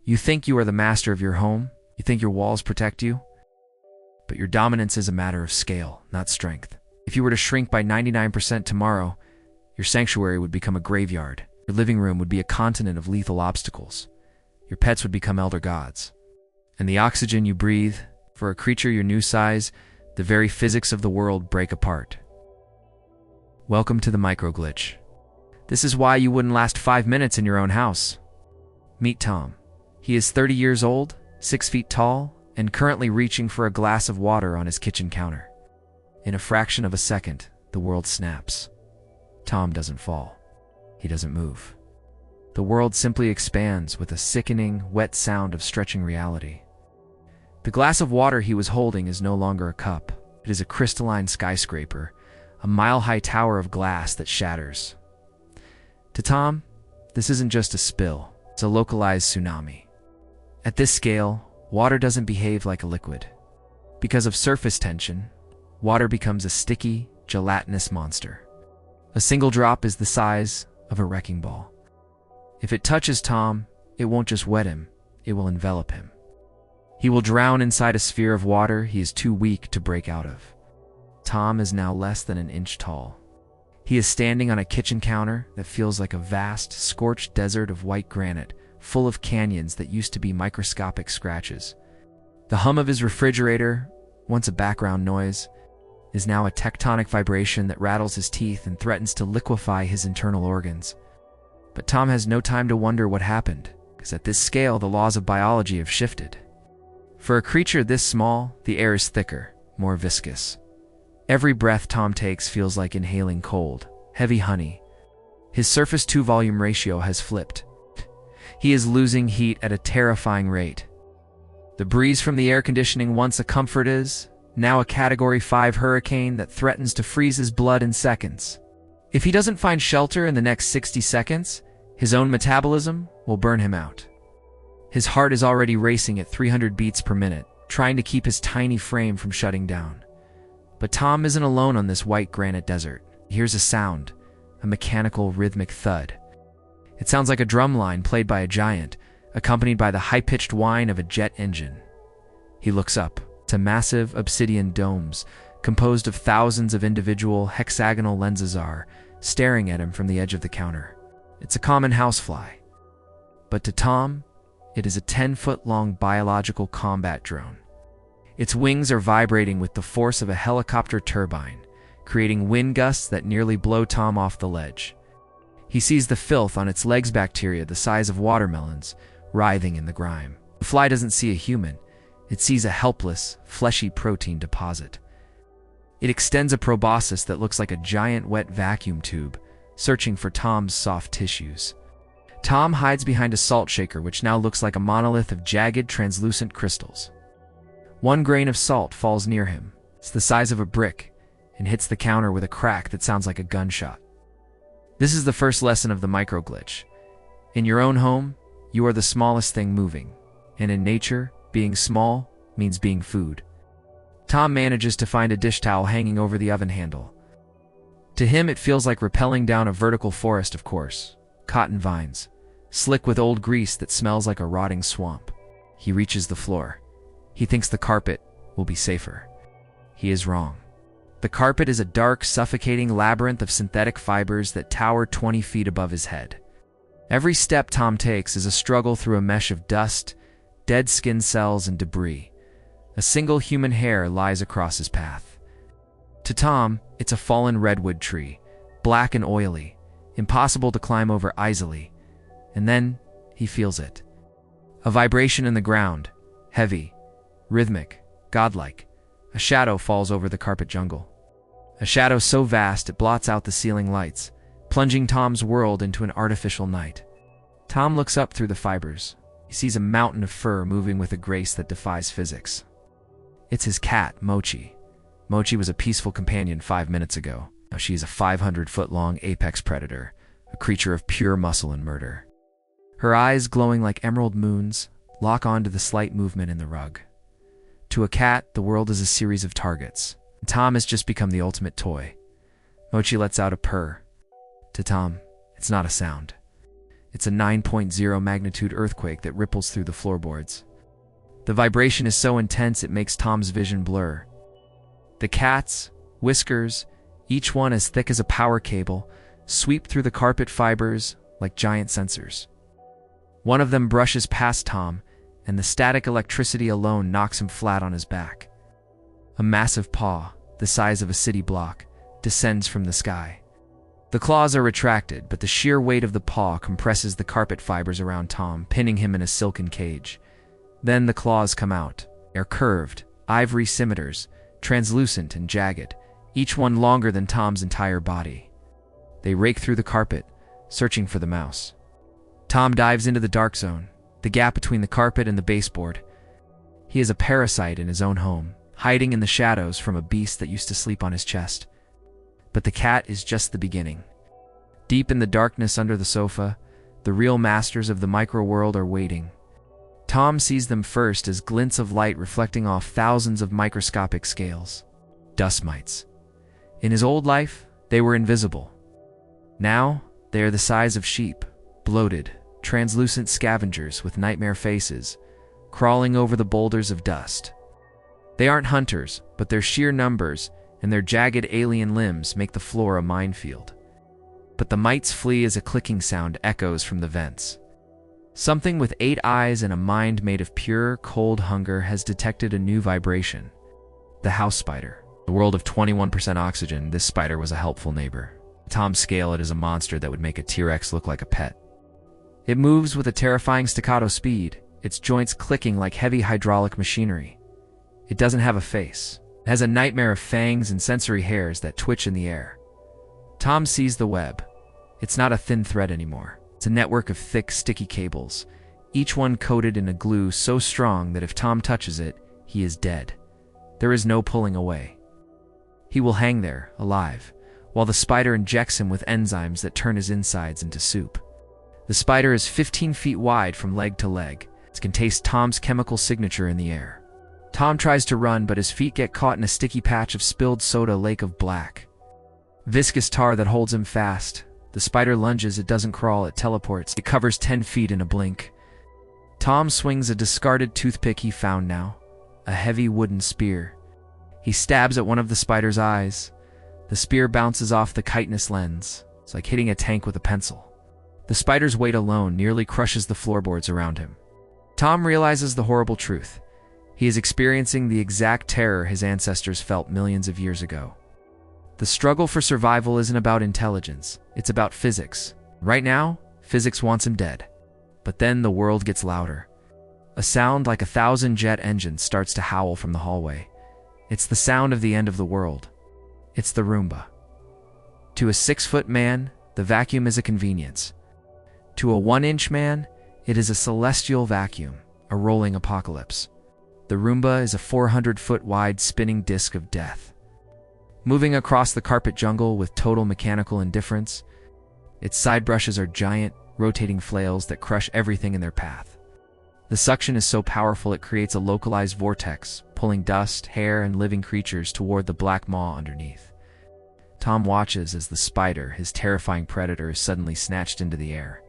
You think you are the master of your home, you think your walls protect you, but your dominance is a matter of scale, not strength. If you were to shrink by 99% tomorrow, your sanctuary would become a graveyard. Your living room would be a continent of lethal obstacles. Your pets would become elder gods. And the oxygen you breathe, for a creature your new size, the very physics of the world break apart. Welcome to the microglitch. This is why you wouldn't last 5 minutes in your own house. Meet Tom. He is 30 years old, 6 feet tall, and currently reaching for a glass of water on his kitchen counter. In a fraction of a second, the world snaps. Tom doesn't fall. He doesn't move. The world simply expands with a sickening, wet sound of stretching reality. The glass of water he was holding is no longer a cup. It is a crystalline skyscraper, a mile-high tower of glass that shatters. To Tom, this isn't just a spill, it's a localized tsunami. At this scale, water doesn't behave like a liquid. Because of surface tension, water becomes a sticky, gelatinous monster. A single drop is the size of a wrecking ball. If it touches Tom, it won't just wet him, it will envelop him. He will drown inside a sphere of water he is too weak to break out of. Tom is now less than an inch tall. He is standing on a kitchen counter that feels like a vast, scorched desert of white granite, full of canyons that used to be microscopic scratches. The hum of his refrigerator, once a background noise, is now a tectonic vibration that rattles his teeth and threatens to liquefy his internal organs. But Tom has no time to wonder what happened, because at this scale the laws of biology have shifted. For a creature this small, the air is thicker, more viscous. Every breath Tom takes feels like inhaling cold, heavy honey. His surface-to-volume ratio has flipped. He is losing heat at a terrifying rate. The breeze from the air conditioning, once a comfort, is now a Category 5 hurricane that threatens to freeze his blood in seconds. If he doesn't find shelter in the next 60 seconds, his own metabolism will burn him out. His heart is already racing at 300 beats per minute, trying to keep his tiny frame from shutting down. But Tom isn't alone on this white granite desert. He hears a sound, a mechanical, rhythmic thud. It sounds like a drum line played by a giant, accompanied by the high-pitched whine of a jet engine. He looks up to massive obsidian domes, composed of thousands of individual hexagonal lenses are staring at him from the edge of the counter. It's a common housefly. But to Tom, it is a 10-foot-long biological combat drone. Its wings are vibrating with the force of a helicopter turbine, creating wind gusts that nearly blow Tom off the ledge. He sees the filth on its legs, bacteria the size of watermelons, writhing in the grime. The fly doesn't see a human. It sees a helpless, fleshy protein deposit. It extends a proboscis that looks like a giant wet vacuum tube, searching for Tom's soft tissues. Tom hides behind a salt shaker which now looks like a monolith of jagged, translucent crystals. One grain of salt falls near him. It's the size of a brick and hits the counter with a crack that sounds like a gunshot. This is the first lesson of the microglitch. In your own home, you are the smallest thing moving, and in nature, being small means being food. Tom manages to find a dish towel hanging over the oven handle. To him, it feels like rappelling down a vertical forest, of course. Cotton vines, slick with old grease that smells like a rotting swamp. He reaches the floor. He thinks the carpet will be safer. He is wrong. The carpet is a dark, suffocating labyrinth of synthetic fibers that tower 20 feet above his head. Every step Tom takes is a struggle through a mesh of dust, dead skin cells, and debris. A single human hair lies across his path. To Tom, it's a fallen redwood tree, black and oily, impossible to climb over easily. And then he feels it. A vibration in the ground, heavy, rhythmic, godlike. A shadow falls over the carpet jungle. A shadow so vast it blots out the ceiling lights, plunging Tom's world into an artificial night. Tom looks up through the fibers. He sees a mountain of fur moving with a grace that defies physics. It's his cat, Mochi. Mochi was a peaceful companion 5 minutes ago. Now she is a 500-foot-long apex predator, a creature of pure muscle and murder. Her eyes, glowing like emerald moons, lock onto the slight movement in the rug. To a cat, the world is a series of targets. And Tom has just become the ultimate toy. Mochi lets out a purr. To Tom, it's not a sound. It's a 9.0 magnitude earthquake that ripples through the floorboards. The vibration is so intense it makes Tom's vision blur. The cat's whiskers, each one as thick as a power cable, sweep through the carpet fibers like giant sensors. One of them brushes past Tom, and the static electricity alone knocks him flat on his back. A massive paw, the size of a city block, descends from the sky. The claws are retracted, but the sheer weight of the paw compresses the carpet fibers around Tom, pinning him in a silken cage. Then the claws come out. They're curved, ivory scimitars, translucent and jagged, each one longer than Tom's entire body. They rake through the carpet, searching for the mouse. Tom dives into the dark zone, the gap between the carpet and the baseboard. He is a parasite in his own home, hiding in the shadows from a beast that used to sleep on his chest. But the cat is just the beginning. Deep in the darkness under the sofa, the real masters of the micro-world are waiting. Tom sees them first as glints of light reflecting off thousands of microscopic scales. Dust mites. In his old life, they were invisible. Now, they are the size of sheep, bloated, translucent scavengers with nightmare faces, crawling over the boulders of dust. They aren't hunters, but their sheer numbers and their jagged alien limbs make the floor a minefield. But the mites flee as a clicking sound echoes from the vents. Something with 8 eyes and a mind made of pure, cold hunger has detected a new vibration. The house spider. In a world of 21% oxygen, this spider was a helpful neighbor. At Tom's scale, it is a monster that would make a T-Rex look like a pet. It moves with a terrifying staccato speed, its joints clicking like heavy hydraulic machinery. It doesn't have a face. It has a nightmare of fangs and sensory hairs that twitch in the air. Tom sees the web. It's not a thin thread anymore. It's a network of thick, sticky cables, each one coated in a glue so strong that if Tom touches it, he is dead. There is no pulling away. He will hang there, alive, while the spider injects him with enzymes that turn his insides into soup. The spider is 15 feet wide from leg to leg. It can taste Tom's chemical signature in the air. Tom tries to run, but his feet get caught in a sticky patch of spilled soda lake of black. Viscous tar that holds him fast. The spider lunges, it doesn't crawl, it teleports. It covers 10 feet in a blink. Tom swings a discarded toothpick he found now, a heavy wooden spear. He stabs at one of the spider's eyes. The spear bounces off the chitinous lens. It's like hitting a tank with a pencil. The spider's weight alone nearly crushes the floorboards around him. Tom realizes the horrible truth. He is experiencing the exact terror his ancestors felt millions of years ago. The struggle for survival isn't about intelligence, it's about physics. Right now, physics wants him dead. But then the world gets louder. A sound like 1,000 jet engines starts to howl from the hallway. It's the sound of the end of the world. It's the Roomba. To a 6-foot man, the vacuum is a convenience. To a 1-inch man, it is a celestial vacuum, a rolling apocalypse. The Roomba is a 400-foot wide spinning disc of death. Moving across the carpet jungle with total mechanical indifference, its side brushes are giant, rotating flails that crush everything in their path. The suction is so powerful it creates a localized vortex, pulling dust, hair, and living creatures toward the black maw underneath. Tom watches as the spider, his terrifying predator, is suddenly snatched into the air.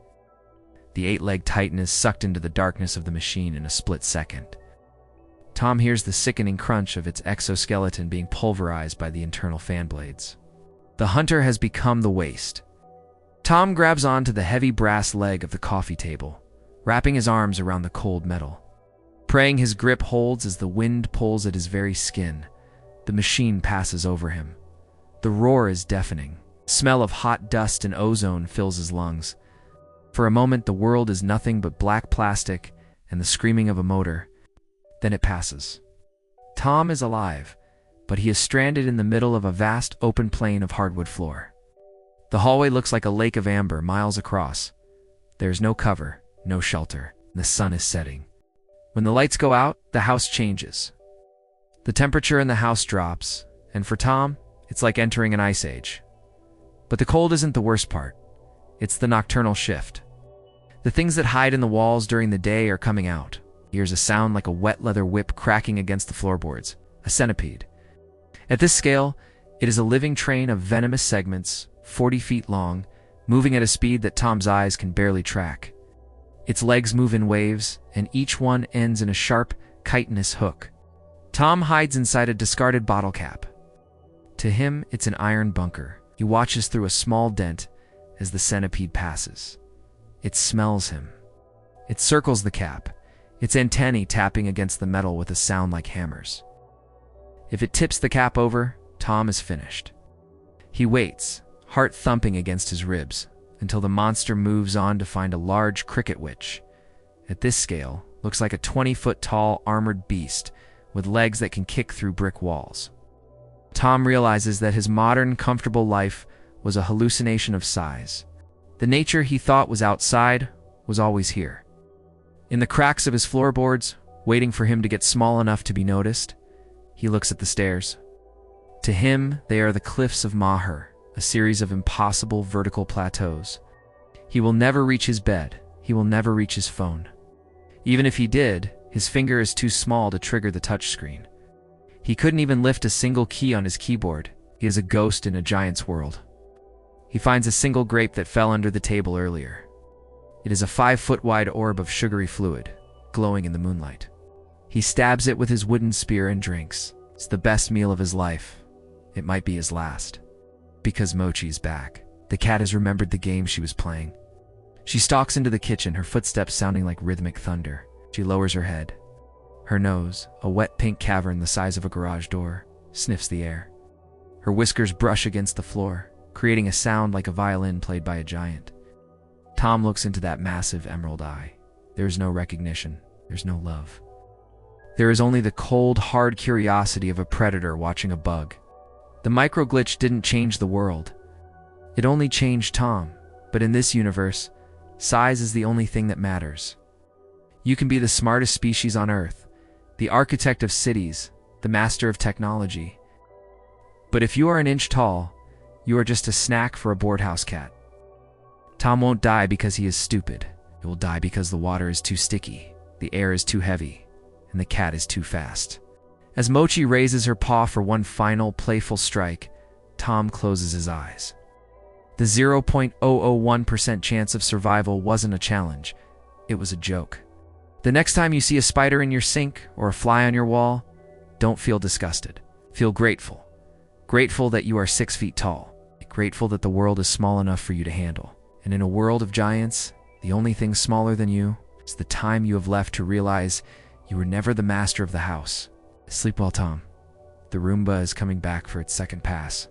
The 8-legged titan is sucked into the darkness of the machine in a split second. Tom hears the sickening crunch of its exoskeleton being pulverized by the internal fan blades. The hunter has become the waste. Tom grabs onto the heavy brass leg of the coffee table, wrapping his arms around the cold metal. Praying his grip holds as the wind pulls at his very skin, the machine passes over him. The roar is deafening. The smell of hot dust and ozone fills his lungs. For a moment, the world is nothing but black plastic and the screaming of a motor. Then it passes. Tom is alive, but he is stranded in the middle of a vast open plain of hardwood floor. The hallway looks like a lake of amber miles across. There is no cover, no shelter, and the sun is setting. When the lights go out, the house changes. The temperature in the house drops, and for Tom, it's like entering an ice age. But the cold isn't the worst part. It's the nocturnal shift. The things that hide in the walls during the day are coming out. He hears a sound like a wet leather whip cracking against the floorboards. A centipede. At this scale, it is a living train of venomous segments, 40 feet long, moving at a speed that Tom's eyes can barely track. Its legs move in waves, and each one ends in a sharp, chitinous hook. Tom hides inside a discarded bottle cap. To him, it's an iron bunker. He watches through a small dent as the centipede passes. It smells him. It circles the cap, its antennae tapping against the metal with a sound like hammers. If it tips the cap over, Tom is finished. He waits, heart thumping against his ribs, until the monster moves on to find a large cricket witch. At this scale, looks like a 20-foot-tall armored beast with legs that can kick through brick walls. Tom realizes that his modern, comfortable life was a hallucination of size. The nature he thought was outside was always here. In the cracks of his floorboards, waiting for him to get small enough to be noticed, he looks at the stairs. To him, they are the cliffs of Maher, a series of impossible vertical plateaus. He will never reach his bed. He will never reach his phone. Even if he did, his finger is too small to trigger the touchscreen. He couldn't even lift a single key on his keyboard. He is a ghost in a giant's world. He finds a single grape that fell under the table earlier. It is a 5-foot-wide orb of sugary fluid, glowing in the moonlight. He stabs it with his wooden spear and drinks. It's the best meal of his life. It might be his last. Because Mochi is back. The cat has remembered the game she was playing. She stalks into the kitchen, her footsteps sounding like rhythmic thunder. She lowers her head. Her nose, a wet pink cavern the size of a garage door, sniffs the air. Her whiskers brush against the floor, creating a sound like a violin played by a giant. Tom looks into that massive emerald eye. There is no recognition. There's no love. There is only the cold, hard curiosity of a predator watching a bug. The microglitch didn't change the world. It only changed Tom. But in this universe, size is the only thing that matters. You can be the smartest species on Earth, the architect of cities, the master of technology. But if you are an inch tall, you are just a snack for a boardhouse cat. Tom won't die because he is stupid. He will die because the water is too sticky, the air is too heavy, and the cat is too fast. As Mochi raises her paw for one final, playful strike, Tom closes his eyes. The 0.001% chance of survival wasn't a challenge. It was a joke. The next time you see a spider in your sink or a fly on your wall, don't feel disgusted. Feel grateful. Grateful that you are 6 feet tall. Grateful that the world is small enough for you to handle. And in a world of giants, the only thing smaller than you is the time you have left to realize you were never the master of the house. Sleep well, Tom. The Roomba is coming back for its second pass.